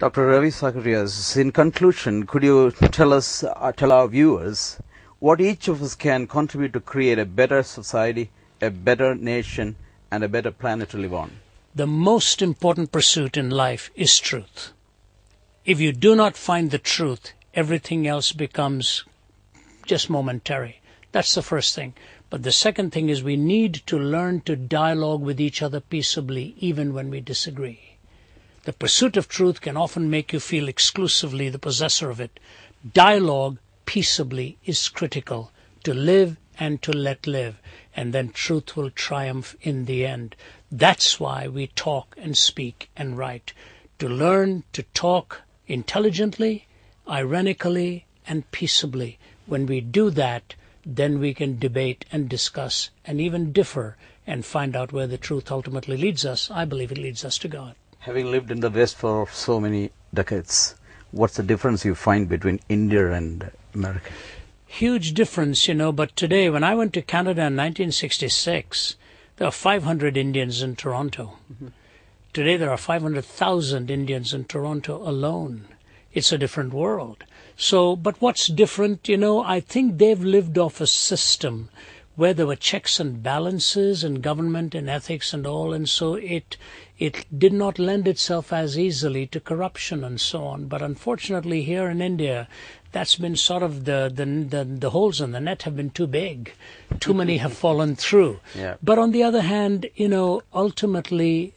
Dr. Ravi Zacharias, in conclusion, could you tell our viewers what each of us can contribute to create a better society, a better nation, and a better planet to live on? The most important pursuit in life is truth. If you do not find the truth, everything else becomes just momentary. That's the first thing. But the second thing is we need to learn to dialogue with each other peaceably, even when we disagree. The pursuit of truth can often make you feel exclusively the possessor of it. Dialogue peaceably is critical to live and to let live, and then truth will triumph in the end. That's why we talk and speak and write, to learn to talk intelligently, ironically, and peaceably. When we do that, then we can debate and discuss and even differ and find out where the truth ultimately leads us. I believe it leads us to God. Having lived in the West for so many decades, what's the difference you find between India and America? Huge difference, but today, when I went to Canada in 1966, there were 500 Indians in Toronto. Mm-hmm. Today there are 500,000 Indians in Toronto alone. It's a different world. So, but what's different, I think they've lived off a system where there were checks and balances in government and ethics and all, and so it did not lend itself as easily to corruption and so on. But unfortunately here in India, that's been sort of the holes in the net have been too big. Too many have fallen through. Yeah. But on the other hand, ultimately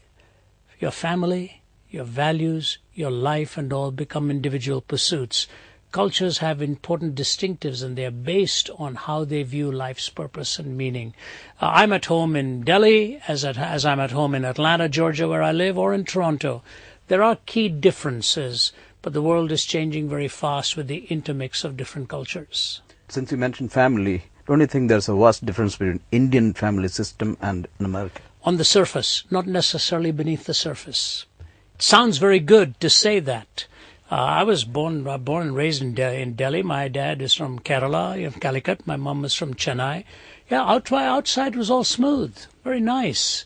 your family, your values, your life and all become individual pursuits. Cultures have important distinctives, and they're based on how they view life's purpose and meaning. I'm at home in Delhi, as I'm at home in Atlanta, Georgia, where I live, or in Toronto. There are key differences, but the world is changing very fast with the intermix of different cultures. Since you mentioned family, don't you think there's a vast difference between Indian family system and in America? On the surface, not necessarily beneath the surface. It sounds very good to say that. I was born and raised in Delhi. My dad is from Kerala, Calicut. My mom was from Chennai. Yeah, outside was all smooth, very nice.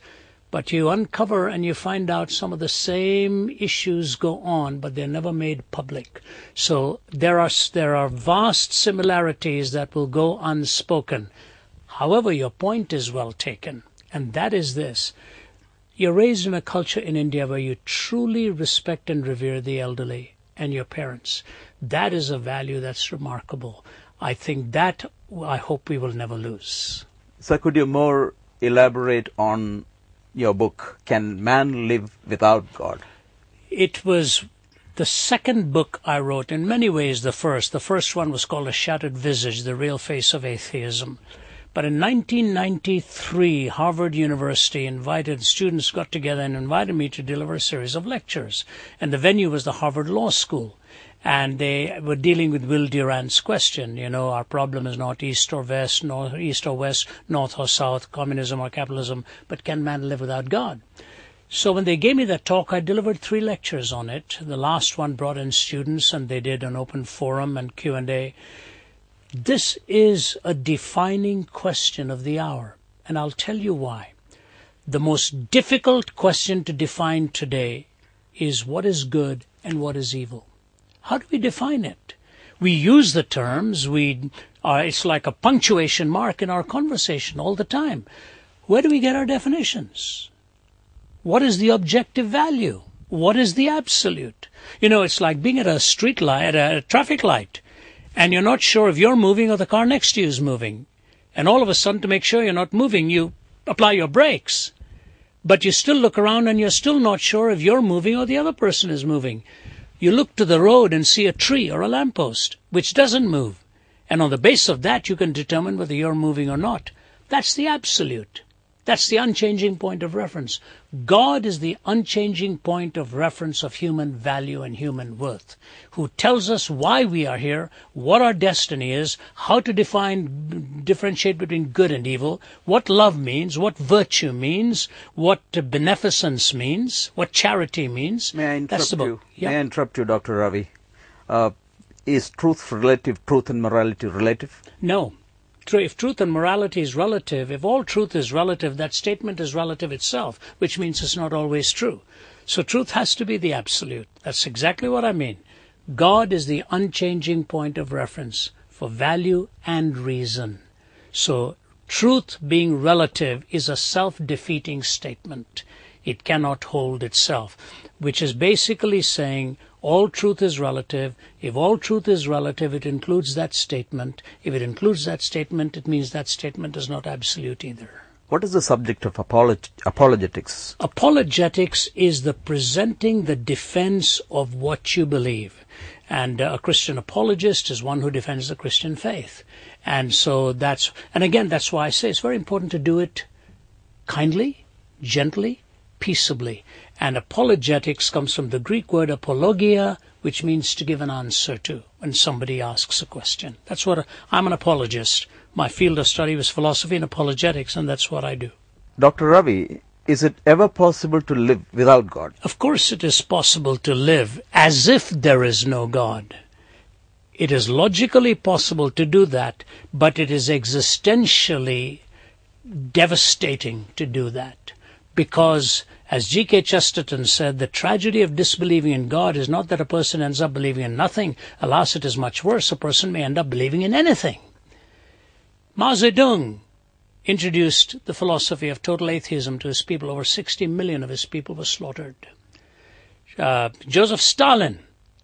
But you uncover and you find out some of the same issues go on, but they're never made public. So there are vast similarities that will go unspoken. However, your point is well taken, and that is this. You're raised in a culture in India where you truly respect and revere the elderly and your parents. That is a value that's remarkable. I think that I hope we will never lose. So could you more elaborate on your book, Can Man Live Without God? It was the second book I wrote, in many ways the first. The first one was called A Shattered Visage, The Real Face of Atheism. But in 1993, Harvard University students got together and invited me to deliver a series of lectures. And the venue was the Harvard Law School. And they were dealing with Will Durant's question, our problem is not east or west, north or south, communism or capitalism, but can man live without God? So when they gave me that talk, I delivered 3 lectures on it. The last one brought in students, and they did an open forum and Q&A. This is a defining question of the hour, and I'll tell you why. The most difficult question to define today is what is good and what is evil. How do we define it? We use the terms, it's like a punctuation mark in our conversation all the time. Where do we get our definitions? What is the objective value? What is the absolute? It's like being at a street light, at a traffic light, and you're not sure if you're moving or the car next to you is moving. And all of a sudden, to make sure you're not moving, you apply your brakes. But you still look around and you're still not sure if you're moving or the other person is moving. You look to the road and see a tree or a lamppost, which doesn't move. And on the basis of that, you can determine whether you're moving or not. That's the absolute. That's the unchanging point of reference. God is the unchanging point of reference of human value and human worth, who tells us why we are here, what our destiny is, how to differentiate between good and evil, what love means, what virtue means, what beneficence means, what charity means. May I interrupt That's the book. you? Yeah. May I interrupt you, Dr. Ravi? Is truth relative, truth and morality relative? No. If truth and morality is relative, if all truth is relative, that statement is relative itself, which means it's not always true. So truth has to be the absolute. That's exactly what I mean. God is the unchanging point of reference for value and reason. So truth being relative is a self-defeating statement. It cannot hold itself, which is basically saying all truth is relative. If all truth is relative, it includes that statement. If it includes that statement, it means that statement is not absolute either. What is the subject of apologetics? Apologetics is the presenting the defense of what you believe. And a Christian apologist is one who defends the Christian faith. And so that's why I say it's very important to do it kindly, gently, peaceably. And apologetics comes from the Greek word apologia, which means to give an answer to when somebody asks a question. That's what I'm an apologist. My field of study was philosophy and apologetics, and that's what I do. Dr. Ravi, is it ever possible to live without God? Of course it is possible to live as if there is no God. It is logically possible to do that, but it is existentially devastating to do that. Because, as G.K. Chesterton said, the tragedy of disbelieving in God is not that a person ends up believing in nothing. Alas, it is much worse. A person may end up believing in anything. Mao Zedong introduced the philosophy of total atheism to his people. Over 60 million of his people were slaughtered. Joseph Stalin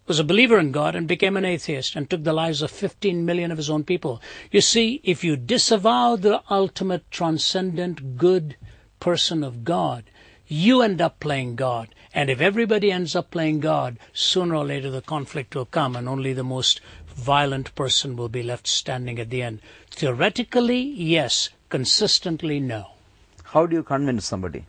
was a believer in God and became an atheist and took the lives of 15 million of his own people. You see, if you disavow the ultimate transcendent good person of God, you end up playing God. And if everybody ends up playing God, sooner or later the conflict will come and only the most violent person will be left standing at the end. Theoretically, yes. Consistently, no. How do you convince somebody?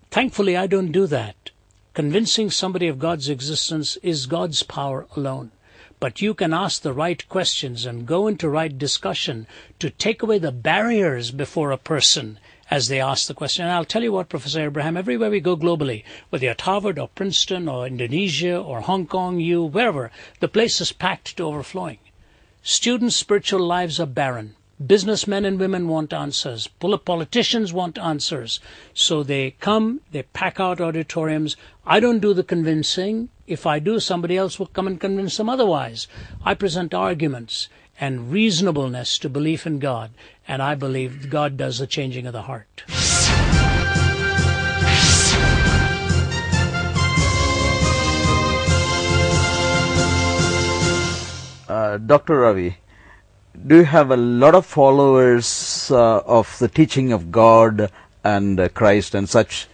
Thankfully, I don't do that. Convincing somebody of God's existence is God's power alone. But you can ask the right questions and go into right discussion to take away the barriers before a person as they ask the question. And I'll tell you what, Professor Abraham, everywhere we go globally, whether you're at Harvard or Princeton or Indonesia or Hong Kong, wherever, the place is packed to overflowing. Students' spiritual lives are barren. Businessmen and women want answers. Politicians want answers. So they come, they pack out auditoriums. I don't do the convincing. If I do, somebody else will come and convince them otherwise. I present arguments and reasonableness to belief in God, and I believe God does the changing of the heart. Dr. Ravi, do you have a lot of followers of the teaching of God and Christ and such?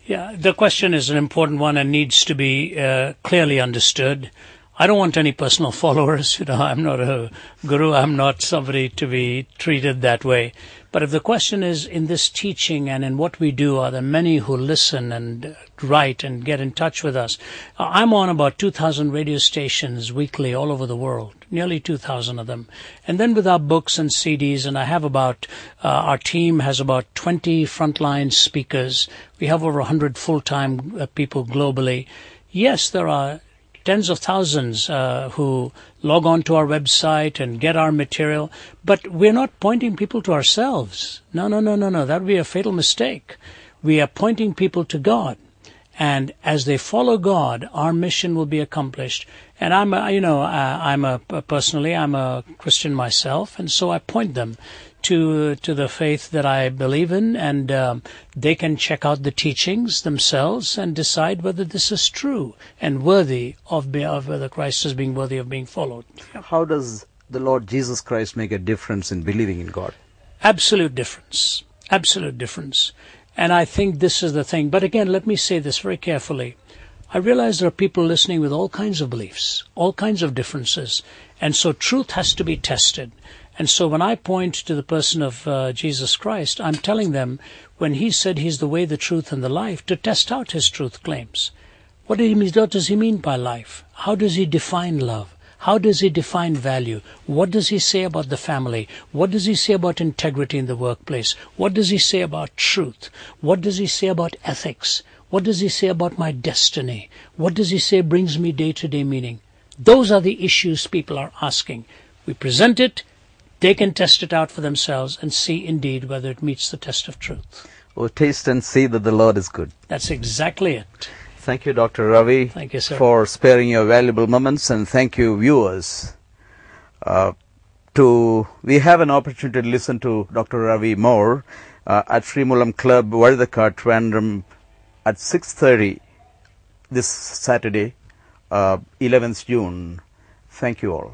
Yeah, the question is an important one and needs to be clearly understood. I don't want any personal followers. I'm not a guru. I'm not somebody to be treated that way. But if the question is in this teaching and in what we do, are there many who listen and write and get in touch with us? I'm on about 2,000 radio stations weekly all over the world, nearly 2,000 of them. And then with our books and CDs, and I have our team has about 20 frontline speakers. We have over 100 full-time people globally. Yes, there are tens of thousands who log on to our website and get our material, but we're not pointing people to ourselves. No. That would be a fatal mistake. We are pointing people to God, and as they follow God, our mission will be accomplished. And personally, I'm a Christian myself, and so I point them to the faith that I believe in, and they can check out the teachings themselves and decide whether this is true and worthy of whether Christ is being worthy of being followed. How does the Lord Jesus Christ make a difference in believing in God? Absolute difference. Absolute difference. And I think this is the thing. But again, let me say this very carefully. I realize there are people listening with all kinds of beliefs, all kinds of differences, and so truth has to be tested. And so when I point to the person of Jesus Christ, I'm telling them, when he said he's the way, the truth, and the life, to test out his truth claims. What does he mean by life? How does he define love? How does he define value? What does he say about the family? What does he say about integrity in the workplace? What does he say about truth? What does he say about ethics? What does he say about my destiny? What does he say brings me day-to-day meaning? Those are the issues people are asking. We present it. They can test it out for themselves and see indeed whether it meets the test of truth. Oh, taste and see that the Lord is good. That's exactly it. Thank you, Dr. Ravi, Thank you, sir. for sparing your valuable moments, and thank you, viewers. We have an opportunity to listen to Dr. Ravi more at Srimulam Club, Vardaka, Trivandrum at 6:30 this Saturday, 11th June. Thank you all.